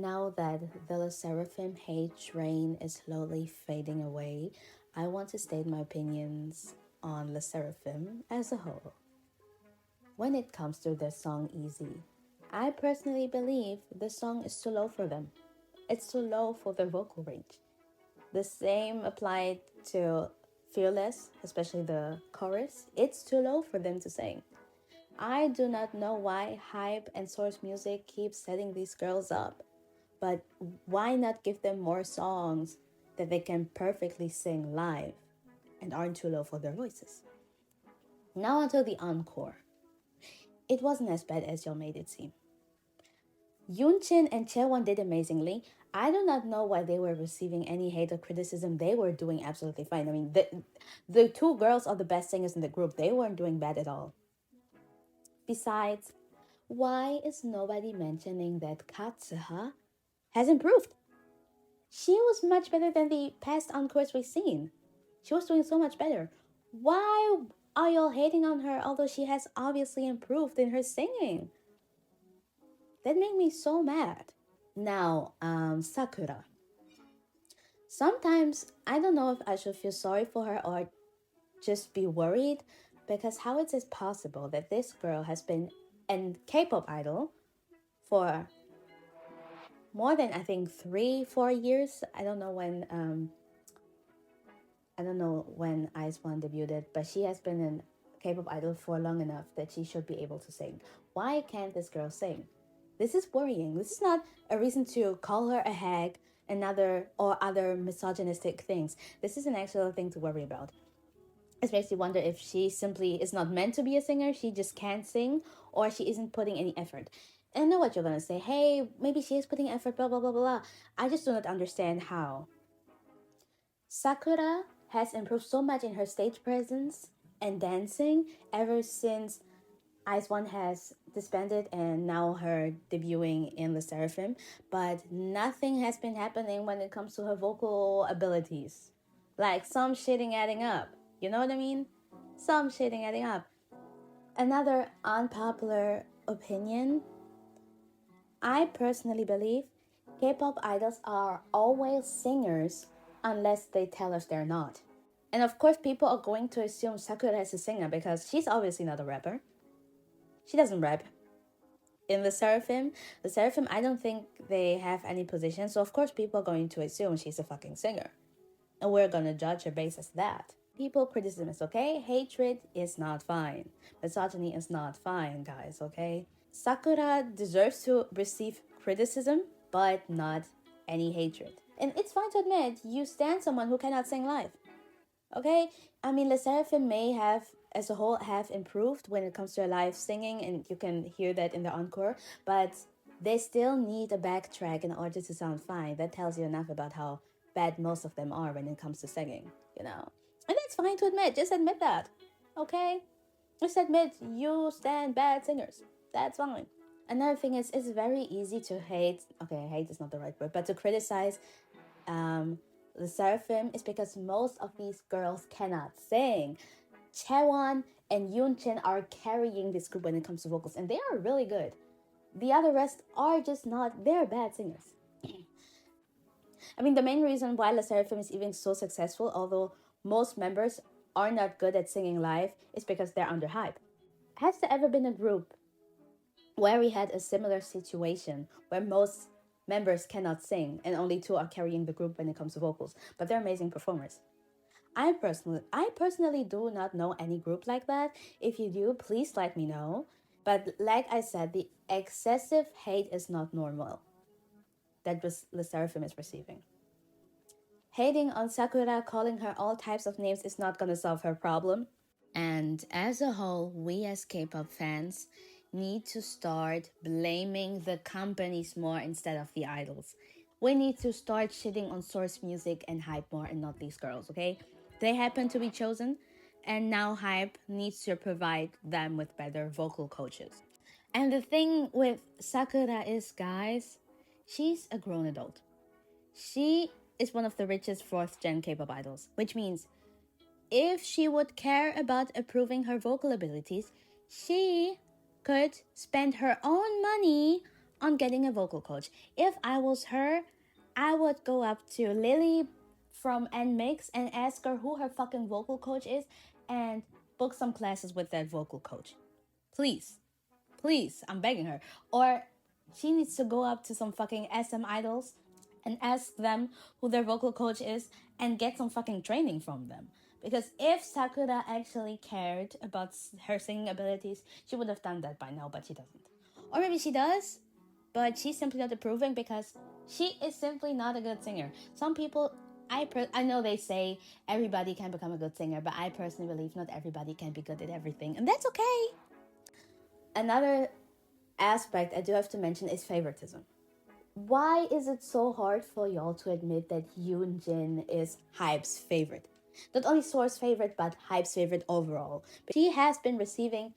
Now that the lesserafim hate train is slowly fading away, I want to state my opinions on lesserafim as a whole. When it comes to their song Easy, I personally believe the song is too low for them. It's too low for their vocal range. The same applied to Fearless, especially the chorus. It's too low for them to sing. I do not know why Hype and Source Music keep setting these girls up, but why not give them more songs that they can perfectly sing live and aren't too low for their voices? Now until the encore. It wasn't as bad as y'all made it seem. Yoonjin and Chaewon did amazingly. I do not know why they were receiving any hate or criticism. They were doing absolutely fine. I mean, the two girls are the best singers in the group. They weren't doing bad at all. Besides, why is nobody mentioning that Katsuha has improved? She was much better than the past encores we've seen. She was doing so much better. Why are y'all hating on her although she has obviously improved in her singing? That made me so mad. Now, Sakura. Sometimes I don't know if I should feel sorry for her or just be worried, because how is it possible that this girl has been a K-pop idol for more than, I think, 3-4 years? I don't know when IZ*ONE debuted, but she has been a K-pop idol for long enough that she should be able to sing. Why can't this girl sing? This is worrying. This is not a reason to call her a hag and other misogynistic things. This is an actual thing to worry about. It makes you wonder if she simply is not meant to be a singer, she just can't sing, or she isn't putting any effort. And I know what you're gonna say. Hey, maybe she is putting effort, blah, blah, blah, blah. I just do not understand how. Sakura has improved so much in her stage presence and dancing ever since IZ*ONE has disbanded and now her debuting in LE SSERAFIM, but nothing has been happening when it comes to her vocal abilities. Like, some shitting adding up. You know what I mean? Some shitting adding up. Another unpopular opinion. I personally believe K-pop idols are always singers unless they tell us they're not. And of course, people are going to assume Sakura is a singer because she's obviously not a rapper. She doesn't rap. In the Seraphim, I don't think they have any position, so of course people are going to assume she's a fucking singer. And we're gonna judge her based as that. People criticism is okay, hatred is not fine. Misogyny is not fine, guys, okay? Sakura deserves to receive criticism, but not any hatred. And it's fine to admit you stand someone who cannot sing live. Okay? I mean, LE SSERAFIM may have, as a whole, have improved when it comes to live singing, and you can hear that in the encore, but they still need a backtrack in order to sound fine. That tells you enough about how bad most of them are when it comes to singing, you know? And that's fine to admit. Just admit that. Okay? Just admit you stand bad singers. That's fine. Another thing is, it's very easy to hate. Okay, hate is not the right word, but to criticize the Seraphim is because most of these girls cannot sing. Chaewon and Yoonjin are carrying this group when it comes to vocals, and they are really good. The other rest are just not, they're bad singers. I mean, the main reason why LE SSERAFIM is even so successful, although most members are not good at singing live, is because they're under hype. Has there ever been a group where we had a similar situation where most members cannot sing and only two are carrying the group when it comes to vocals, but they're amazing performers? I personally do not know any group like that. If you do, please let me know. But like I said, the excessive hate is not normal that LE SSERAFIM is receiving. Hating on Sakura, calling her all types of names is not gonna solve her problem. And as a whole, we as K-pop fans need to start blaming the companies more instead of the idols. We need to start shitting on Source Music and Hype more and not these girls, okay? They happen to be chosen, and now Hype needs to provide them with better vocal coaches. And the thing with Sakura is, guys, she's a grown adult. She is one of the richest 4th gen K-pop idols, which means if she would care about improving her vocal abilities, she could spend her own money on getting a vocal coach. If I was her, I would go up to Lily from n.i.a and ask her who her fucking vocal coach is and book some classes with that vocal coach. Please. Please, I'm begging her. Or she needs to go up to some fucking SM idols and ask them who their vocal coach is and get some fucking training from them. Because if Sakura actually cared about her singing abilities, she would have done that by now, but she doesn't. Or maybe she does, but she's simply not approving because she is simply not a good singer. Some people, I know they say everybody can become a good singer, but I personally believe not everybody can be good at everything, and that's okay. Another aspect I do have to mention is favoritism. Why is it so hard for y'all to admit that Yoonjin is Hybe's favorite? Not only Sour's favorite, but Hybe's favorite overall. She has been receiving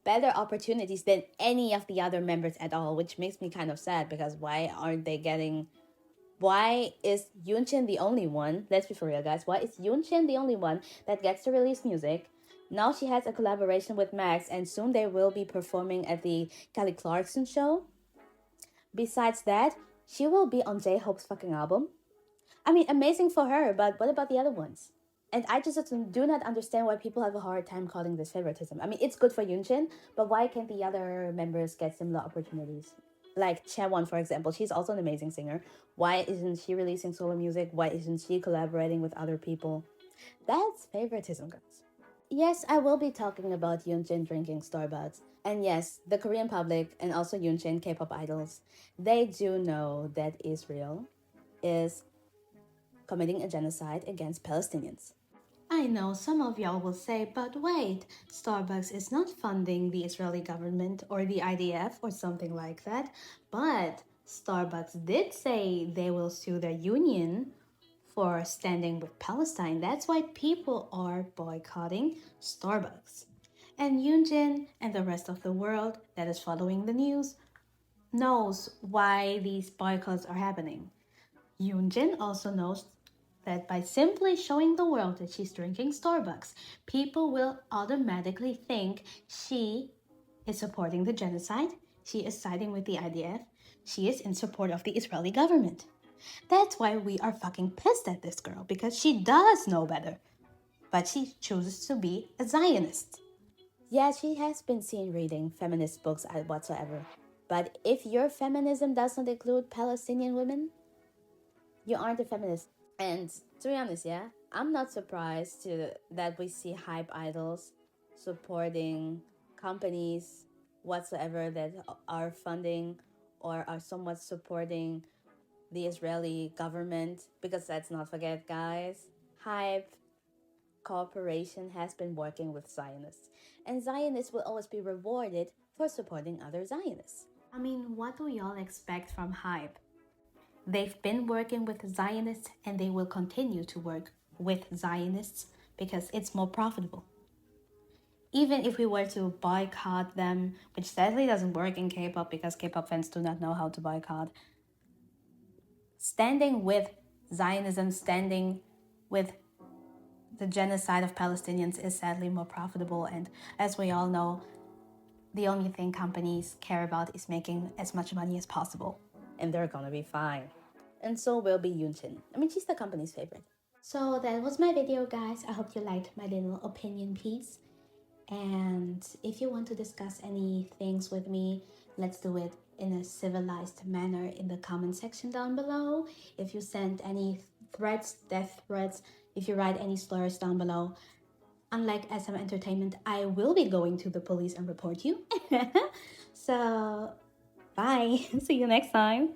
better opportunities than any of the other members at all, which makes me kind of sad because why aren't they getting. Why is Yoonjin the only one? Let's be for real, guys. Why is Yoonjin the only one that gets to release music? Now she has a collaboration with Max, and soon they will be performing at the Kelly Clarkson show. Besides that, she will be on J-Hope's fucking album. I mean, amazing for her, but what about the other ones? And I just do not understand why people have a hard time calling this favoritism. I mean, it's good for Yoonjin, but why can't the other members get similar opportunities? Like Chaewon, for example, she's also an amazing singer. Why isn't she releasing solo music? Why isn't she collaborating with other people? That's favoritism, guys. Yes, I will be talking about Yoonjin drinking Starbucks. And yes, the Korean public and also Yoonjin K-pop idols, they do know that Israel is committing a genocide against Palestinians. I know some of y'all will say, but wait, Starbucks is not funding the Israeli government or the IDF or something like that. But Starbucks did say they will sue their union for standing with Palestine. That's why people are boycotting Starbucks. And Yoonjin and the rest of the world that is following the news knows why these boycotts are happening. Yoonjin also knows that by simply showing the world that she's drinking Starbucks, people will automatically think she is supporting the genocide, she is siding with the IDF, she is in support of the Israeli government. That's why we are fucking pissed at this girl, because she does know better. But she chooses to be a Zionist. Yeah, she has been seen reading feminist books and whatsoever. But if your feminism does not include Palestinian women, you aren't a feminist. And to be honest, yeah, I'm not surprised that we see hype idols supporting companies whatsoever that are funding or are somewhat supporting the Israeli government, because let's not forget, guys, Hype Corporation has been working with Zionists, and Zionists will always be rewarded for supporting other Zionists. I mean, what do y'all expect from Hype? They've been working with Zionists and they will continue to work with Zionists because it's more profitable. Even if we were to boycott them, which sadly doesn't work in K-pop because K-pop fans do not know how to boycott, standing with Zionism, standing with the genocide of Palestinians is sadly more profitable. And as we all know, the only thing companies care about is making as much money as possible. And they're gonna be fine. And so will be Yoonjin. I mean, she's the company's favorite. So that was my video, guys. I hope you liked my little opinion piece. And if you want to discuss any things with me, let's do it in a civilized manner in the comment section down below. If you send any threats, death threats, if you write any slurs down below, unlike SM Entertainment, I will be going to the police and report you. So, bye. See you next time.